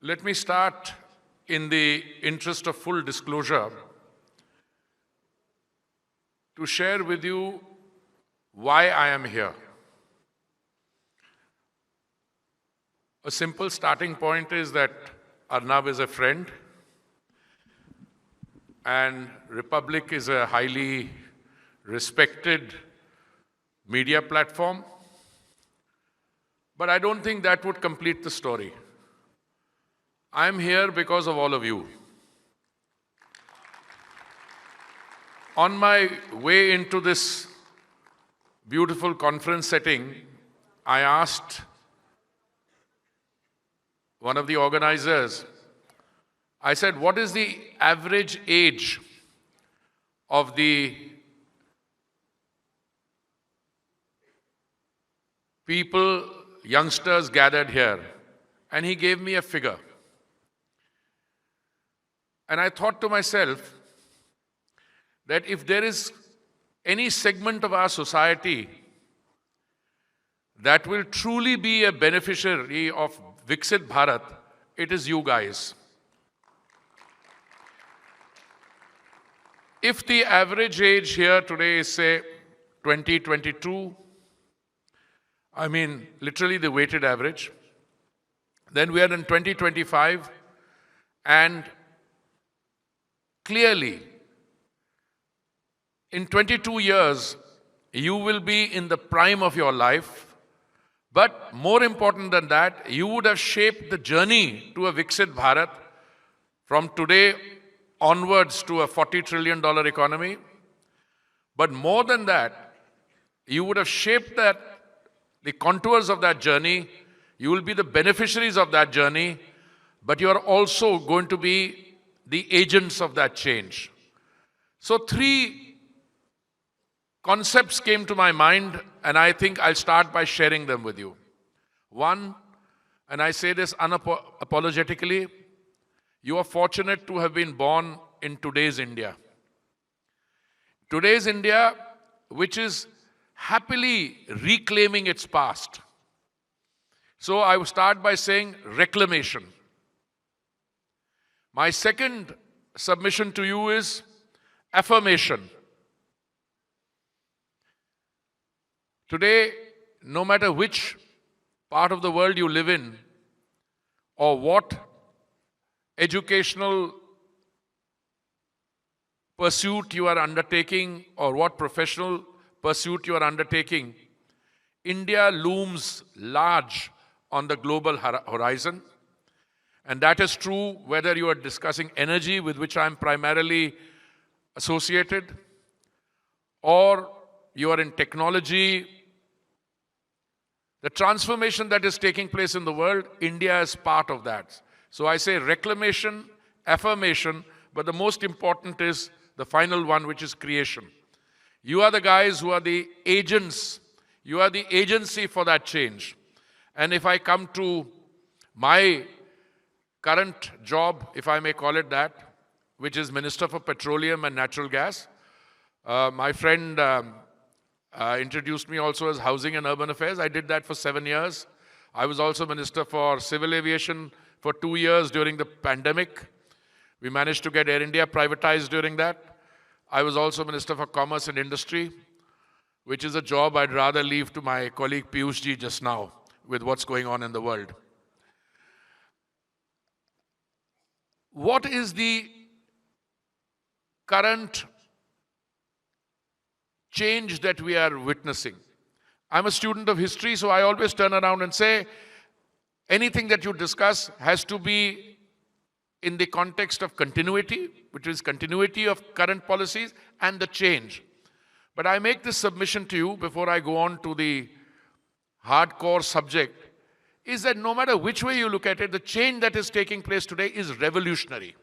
Let me start, in the interest of full disclosure, to share with you why I am here. A simple starting point is that Arnab is a friend and Republic is a highly respected media platform. But I don't think that would complete the story. I'm here because of all of you. On my way into this beautiful conference setting, I asked one of the organizers, I said, what is the average age of the people, youngsters gathered here? And he gave me a figure. And I thought to myself that if there is any segment of our society that will truly be a beneficiary of Viksit Bharat, it is you guys. If the average age here today is, say, 22, I mean, literally the weighted average, then we are in 2025, and clearly, in 22 years, you will be in the prime of your life. But more important than that, you would have shaped the journey to a Viksit Bharat from today onwards to a $40 trillion economy. But more than that, you would have shaped the contours of that journey. You will be the beneficiaries of that journey, but you are also going to be the agents of that change. So 3 concepts came to my mind, and I think I'll start by sharing them with you. One, and I say this unapologetically, you are fortunate to have been born in today's India. Today's India, which is happily reclaiming its past. So I will start by saying reclamation. My second submission to you is affirmation. Today, no matter which part of the world you live in, or what educational pursuit you are undertaking, or what professional pursuit you are undertaking, India looms large on the global horizon. And that is true whether you are discussing energy, with which I am primarily associated, or you are in technology. The transformation that is taking place in the world, India is part of that. So I say reclamation, affirmation, but the most important is the final one, which is creation. You are the guys who are the agents. You are the agency for that change. And if I come to my current job, if I may call it that, which is Minister for Petroleum and Natural Gas, my friend introduced me also as Housing and Urban Affairs. I did that for 7 years. I was also Minister for Civil Aviation for 2 years during the pandemic. We managed to get Air India privatized during that. I was also Minister for Commerce and Industry, which is a job I'd rather leave to my colleague Piyush ji just now with what's going on in the world. What is the current change that we are witnessing? I'm a student of history, so I always turn around and say, anything that you discuss has to be in the context of continuity, which is continuity of current policies and the change. But I make this submission to you before I go on to the hardcore subject, is that no matter which way you look at it, the change that is taking place today is revolutionary.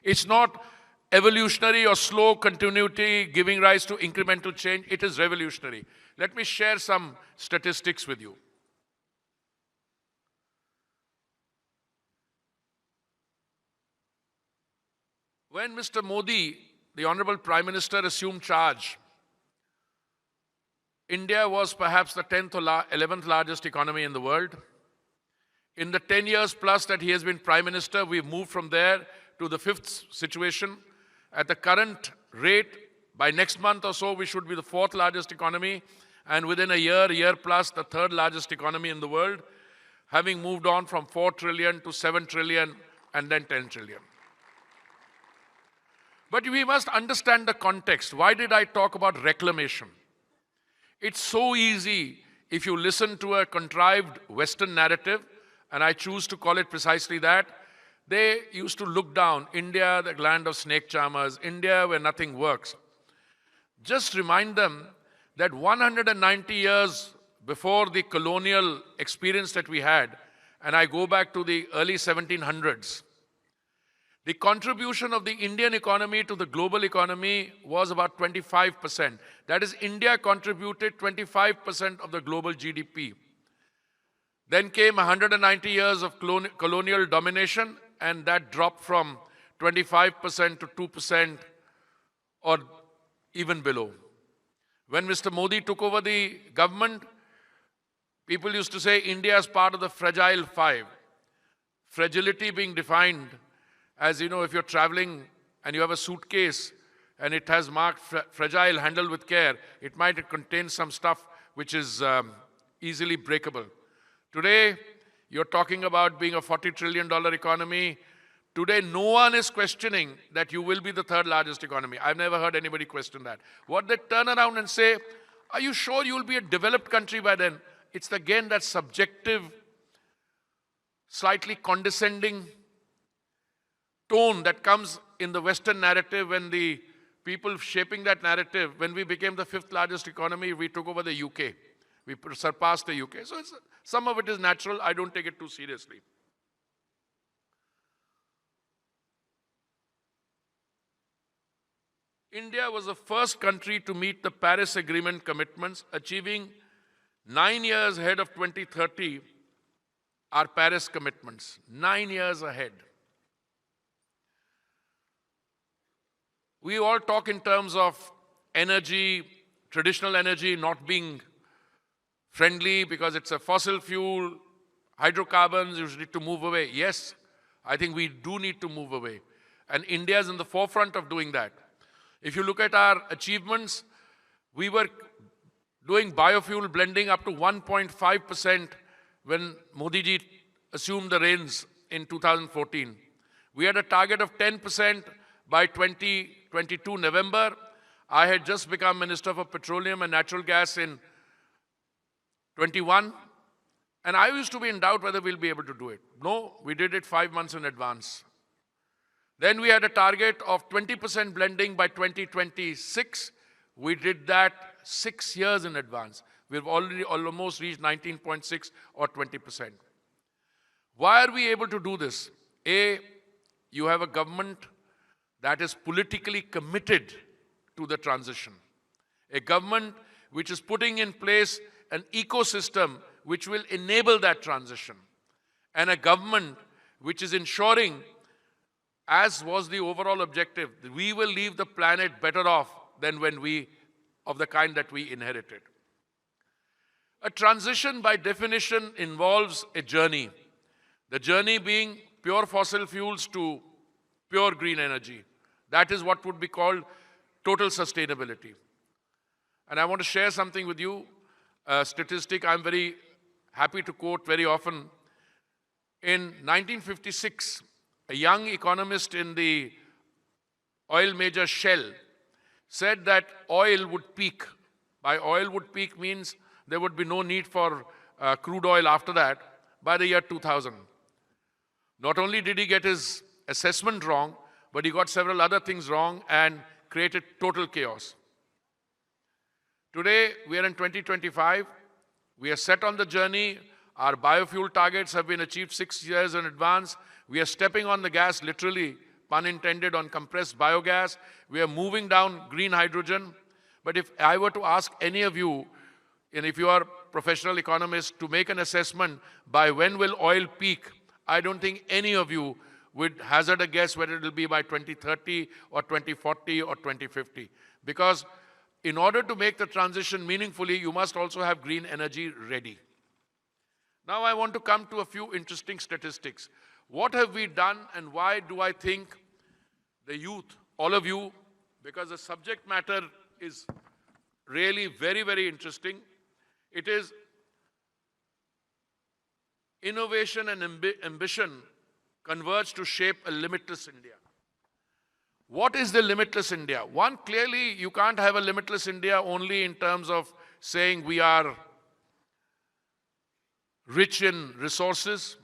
It's not evolutionary or slow continuity giving rise to incremental change. It is revolutionary. Let me share some statistics with you. When Mr. Modi, the Honorable Prime Minister, assumed charge, India was perhaps the 10th or 11th largest economy in the world. In the 10 years plus that he has been Prime Minister, we've moved from there to the fifth situation. At the current rate, by next month or so, we should be the fourth largest economy, and within a year plus, the third largest economy in the world, having moved on from 4 trillion to 7 trillion and then 10 trillion. But we must understand the context. Why did I talk about reclamation? It's so easy if you listen to a contrived Western narrative, and I choose to call it precisely that. They used to look down, India, the land of snake charmers, India where nothing works. Just remind them that 190 years before the colonial experience that we had, and I go back to the early 1700s, the contribution of the Indian economy to the global economy was about 25%. That is, India contributed 25% of the global GDP. Then came 190 years of colonial domination, and that dropped from 25% to 2% or even below. When Mr. Modi took over the government, people used to say India is part of the fragile five. Fragility being defined as, if you're traveling and you have a suitcase and it has marked fragile, handled with care, it might contain some stuff which is easily breakable. Today, you're talking about being a $40 trillion economy. Today, no one is questioning that you will be the third largest economy. I've never heard anybody question that. What they turn around and say, are you sure you will be a developed country by then? It's again that subjective, slightly condescending tone that comes in the Western narrative when the people shaping that narrative, when we became the fifth largest economy, we took over the UK. We surpassed the UK. So some of it is natural. I don't take it too seriously. India was the first country to meet the Paris Agreement commitments, achieving 9 years ahead of 2030 our Paris commitments. 9 years ahead. We all talk in terms of energy, traditional energy not being friendly because it's a fossil fuel, hydrocarbons, you need to move away. Yes, I think we do need to move away. And India is in the forefront of doing that. If you look at our achievements, we were doing biofuel blending up to 1.5% when Modi ji assumed the reins in 2014. We had a target of 10% by 2022 November. I had just become Minister for Petroleum and Natural Gas in 21, and I used to be in doubt whether we'll be able to do it. No, we did it 5 months in advance. Then we had a target of 20% blending by 2026. We did that 6 years in advance. We've already almost reached 19.6 or 20%. Why are we able to do this? A, you have a government that is politically committed to the transition. A government which is putting in place an ecosystem which will enable that transition. And a government which is ensuring, as was the overall objective, that we will leave the planet better off than of the kind that we inherited. A transition by definition involves a journey. The journey being pure fossil fuels to pure green energy. That is what would be called total sustainability. And I want to share something with you, a statistic I'm very happy to quote very often. In 1956, a young economist in the oil major Shell said that oil would peak. By oil would peak means there would be no need for crude oil after that by the year 2000. Not only did he get his assessment wrong, but he got several other things wrong and created total chaos. Today, we are in 2025. We are set on the journey. Our biofuel targets have been achieved 6 years in advance. We are stepping on the gas, literally, pun intended, on compressed biogas. We are moving down green hydrogen. But if I were to ask any of you, and if you are professional economists, to make an assessment by when will oil peak, I don't think any of you would hazard a guess whether it will be by 2030 or 2040 or 2050. Because in order to make the transition meaningfully, you must also have green energy ready. Now I want to come to a few interesting statistics. What have we done and why do I think the youth, all of you, because the subject matter is really very, very interesting. It is innovation and ambition converge to shape a limitless India. What is the limitless India? One, clearly you can't have a limitless India only in terms of saying we are rich in resources.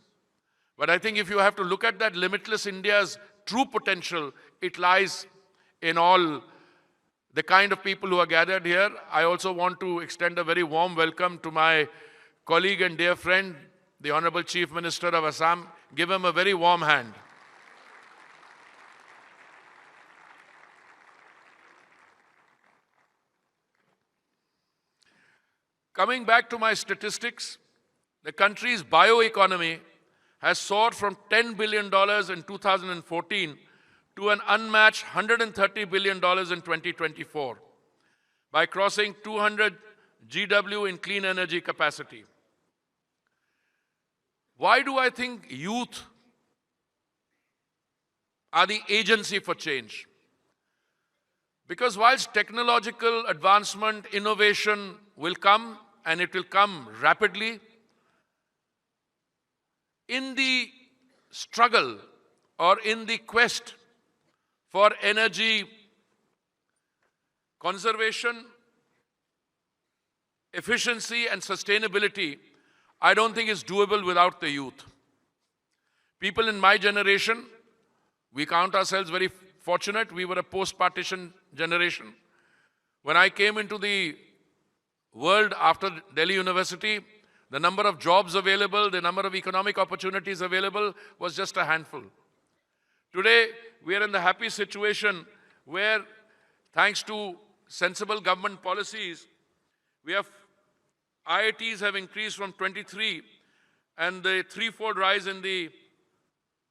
But I think if you have to look at that limitless India's true potential, it lies in all the kind of people who are gathered here. I also want to extend a very warm welcome to my colleague and dear friend, the Honorable Chief Minister of Assam. Give him a very warm hand. Coming back to my statistics, the country's bioeconomy has soared from $10 billion in 2014 to an unmatched $130 billion in 2024 by crossing 200 GW in clean energy capacity. Why do I think youth are the agency for change? Because whilst technological advancement, innovation will come, and it will come rapidly, in the struggle or in the quest for energy conservation, efficiency and sustainability, I don't think it's doable without the youth. People in my generation, we count ourselves very fortunate. We were a post-partition generation. When I came into the world after Delhi University, the number of jobs available, the number of economic opportunities available was just a handful. Today, we are in the happy situation where, thanks to sensible government policies, we have IITs have increased from 23 and the threefold rise in the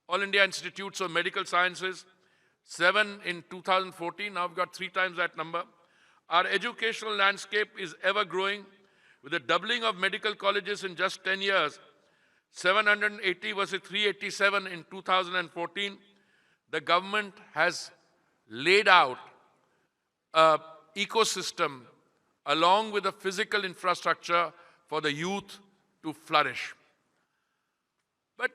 All India Institutes of Medical Sciences, 7 in 2014, now we've got 3 times that number. Our educational landscape is ever growing with a doubling of medical colleges in just 10 years, 780 versus 387 in 2014. The government has laid out an ecosystem along with the physical infrastructure for the youth to flourish. But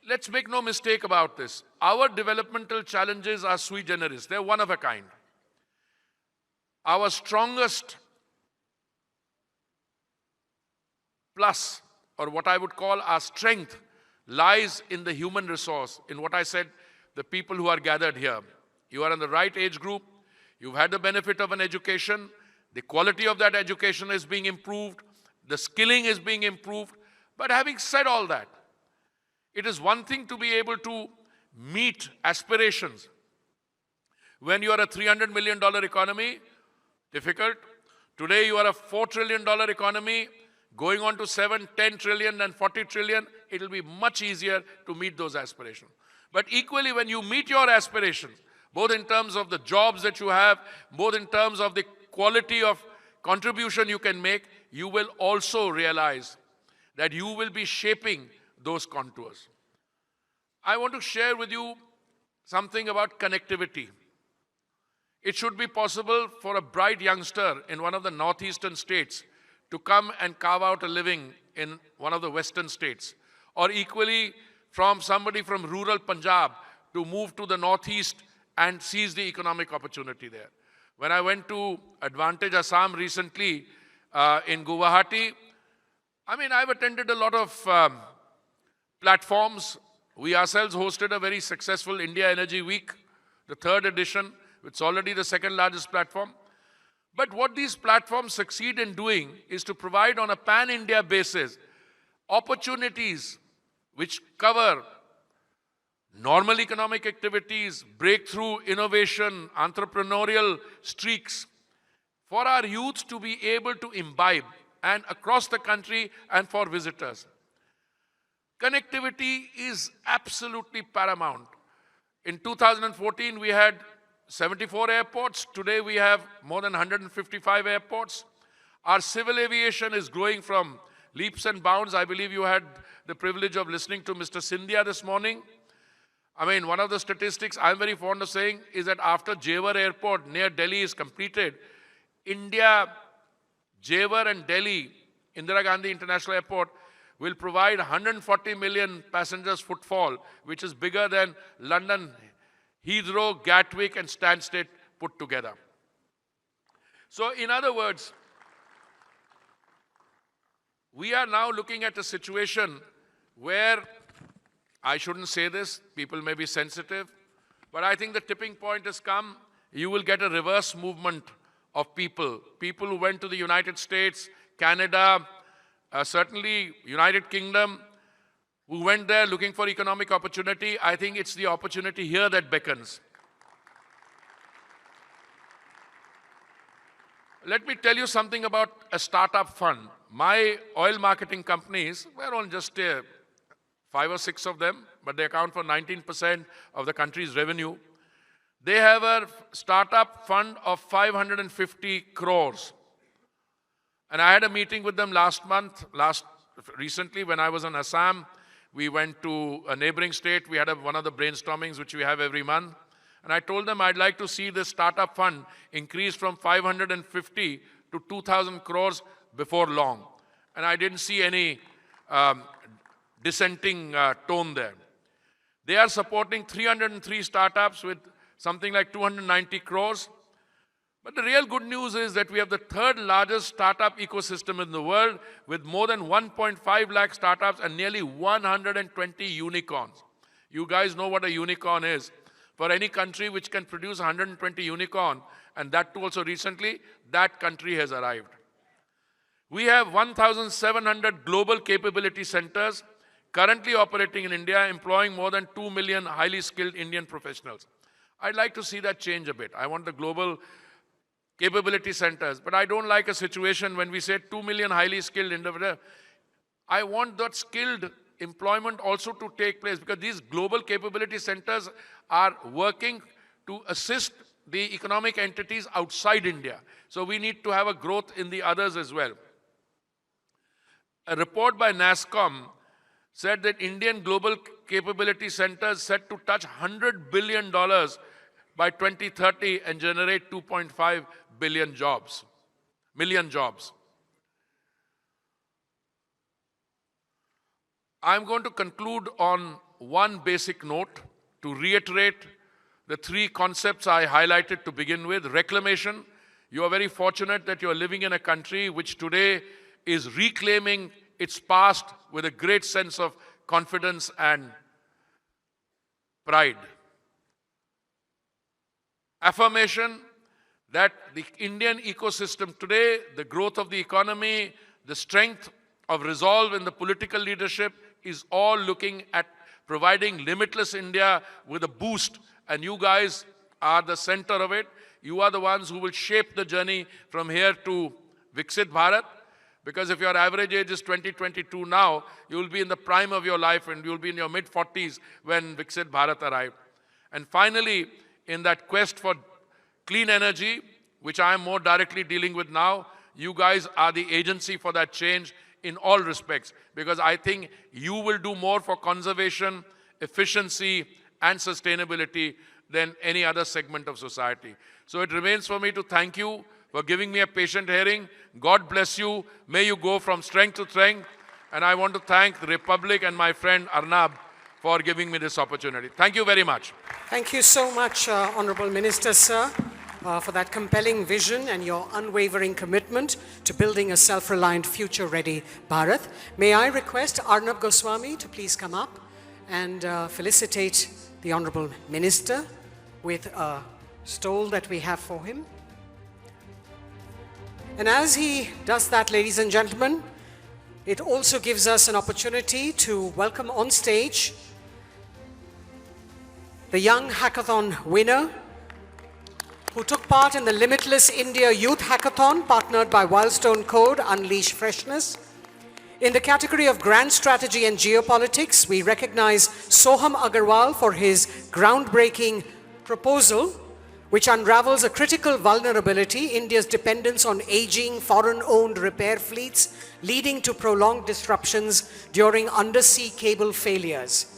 let's make no mistake about this. Our developmental challenges are sui generis. They're one of a kind. Our strongest plus, or what I would call our strength, lies in the human resource, in what I said, the people who are gathered here. You are in the right age group. You've had the benefit of an education. The quality of that education is being improved. The skilling is being improved. But having said all that, it is one thing to be able to meet aspirations. When you are a $300 million economy, difficult. Today you are a $4 trillion economy, going on to 7, 10 trillion and 40 trillion, it will be much easier to meet those aspirations. But equally, when you meet your aspirations, both in terms of the jobs that you have, both in terms of the quality of contribution you can make, you will also realize that you will be shaping those contours. I want to share with you something about connectivity. It should be possible for a bright youngster in one of the northeastern states to come and carve out a living in one of the western states, or equally from somebody from rural Punjab to move to the northeast and seize the economic opportunity there. When I went to Advantage Assam recently in Guwahati, I've attended a lot of platforms. We ourselves hosted a very successful India Energy Week, the 3rd edition. It's already the 2nd largest platform. But what these platforms succeed in doing is to provide on a pan-India basis opportunities which cover normal economic activities, breakthrough, innovation, entrepreneurial streaks for our youth to be able to imbibe and across the country and for visitors. Connectivity is absolutely paramount. In 2014, we had 74 airports. Today, we have more than 155 airports. Our civil aviation is growing from leaps and bounds. I believe you had the privilege of listening to Mr. Scindia this morning. I mean, one of the statistics I'm very fond of saying is that after Jewar Airport near Delhi is completed, India, Jewar and Delhi, Indira Gandhi International Airport, will provide 140 million passengers footfall, which is bigger than London, Heathrow, Gatwick and Stansted put together. So in other words, we are now looking at a situation where, I shouldn't say this, people may be sensitive, but I think the tipping point has come. You will get a reverse movement of people who went to the United States, Canada, certainly United Kingdom, who went there looking for economic opportunity. I think it's the opportunity here that beckons. Let me tell you something about a startup fund. My oil marketing companies, we're on just 5 or 6 of them, but they account for 19% of the country's revenue. They have a startup fund of 550 crores. And I had a meeting with them recently when I was in Assam. We went to a neighboring state. We had one of the brainstormings which we have every month. And I told them I'd like to see this startup fund increase from 550 to 2,000 crores before long. And I didn't see any dissenting tone there. They are supporting 303 startups with something like 290 crores. But the real good news is that we have the 3rd largest startup ecosystem in the world with more than 1.5 lakh startups and nearly 120 unicorns. You guys know what a unicorn is. For any country which can produce 120 unicorn, and that too also recently, that country has arrived. We have 1,700 global capability centers currently operating in India, employing more than 2 million highly skilled Indian professionals. I'd like to see that change a bit. I want the global capability centers, but I don't like a situation when we say 2 million highly skilled individuals. I want that skilled employment also to take place, because these global capability centers are working to assist the economic entities outside India. So we need to have a growth in the others as well. A report by NASSCOM said that Indian global capability centers set to touch $100 billion by 2030 and generate 2.5 million jobs. I'm going to conclude on one basic note to reiterate the 3 concepts I highlighted to begin with. Reclamation. You are very fortunate that you are living in a country which today is reclaiming its past with a great sense of confidence and pride. Affirmation that the Indian ecosystem today, the growth of the economy, the strength of resolve in the political leadership is all looking at providing limitless India with a boost. And you guys are the center of it. You are the ones who will shape the journey from here to Viksit Bharat. Because if your average age is 22 now, you will be in the prime of your life and you will be in your mid-40s when Viksit Bharat arrived. And finally, in that quest for clean energy, which I am more directly dealing with now, you guys are the agency for that change in all respects. Because I think you will do more for conservation, efficiency, and sustainability than any other segment of society. So it remains for me to thank you for giving me a patient hearing. God bless you. May you go from strength to strength. And I want to thank the Republic and my friend Arnab for giving me this opportunity. Thank you very much. Thank you so much, Honorable Minister, sir, for that compelling vision and your unwavering commitment to building a self-reliant, future-ready Bharat. May I request Arnab Goswami to please come up and felicitate the Honorable Minister with a stole that we have for him. And as he does that, ladies and gentlemen, it also gives us an opportunity to welcome on stage the young hackathon winner who took part in the Limitless India Youth Hackathon partnered by Wildstone Code, Unleash Freshness. In the category of Grand Strategy and Geopolitics, we recognize Soham Agarwal for his groundbreaking proposal which unravels a critical vulnerability, India's dependence on aging, foreign-owned repair fleets, leading to prolonged disruptions during undersea cable failures.